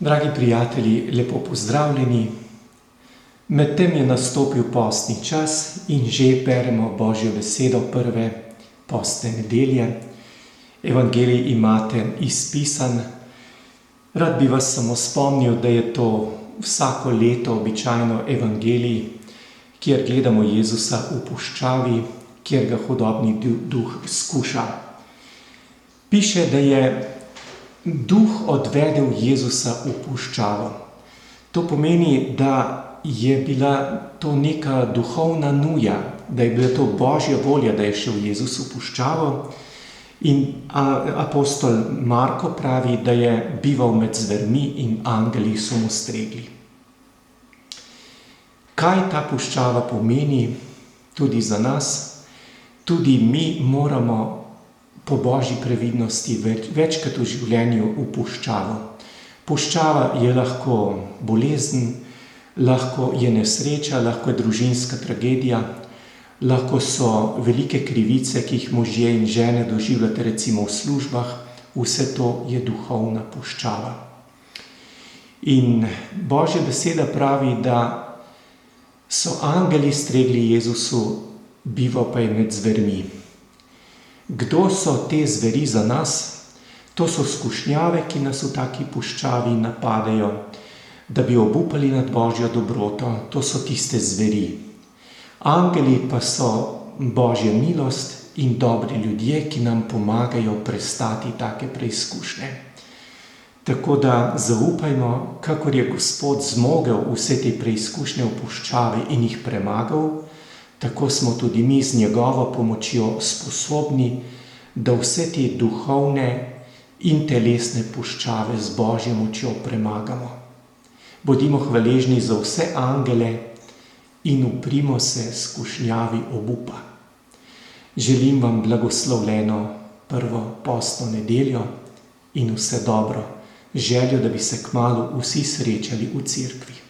Dragi prijatelji, lepo pozdravljeni. Medtem je nastopil postni čas in že beremo Božjo besedo prve postne nedelje. Evangelij imate izpisan. Rad bi vas samo spomnil, da je to vsako leto običajno evangelij, kjer gledamo Jezusa v puščavi, kjer ga hudobni duh skuša. Piše, da je duh odvedel Jezusa v puščavo. To pomeni, da je bila to neka duhovna nuja, da je bila to Božja volja, da je šel Jezus v puščavo. In apostol Marko pravi, da je bival med zvermi in angeli so mu stregli. Kaj ta puščava pomeni tudi za nas? Tudi mi moramo po Božji previdnosti večkrat v življenju v puščavo. Puščava je lahko bolezen, lahko je nesreča, lahko je družinska tragedija, lahko so velike krivice, ki jih možje in žene doživljate recimo v službah. Vse to je duhovna puščava. In Božja beseda pravi, da so angeli stregli Jezusu, bival pa je med zvermi. Kdo so te zveri za nas? To so skušnjave, ki nas v taki puščavi napadejo, da bi obupali nad Božjo dobroto. To so tiste zveri. Angeli pa so Božja milost in dobri ljudje, ki nam pomagajo prestati take preizkušnje. Tako da zaupajmo, kakor je Gospod zmogel vse te preizkušnje v puščavi in jih premagal, tako smo tudi mi z njegovo pomočjo sposobni, da vse te duhovne in telesne puščave z Božjo močjo premagamo. Bodimo hvaležni za vse angele in uprimo se skušnjavi obupa. Želim vam blagoslovljeno prvo postno nedeljo in vse dobro. Željo, da bi se kmalu vsi srečali v cerkvi.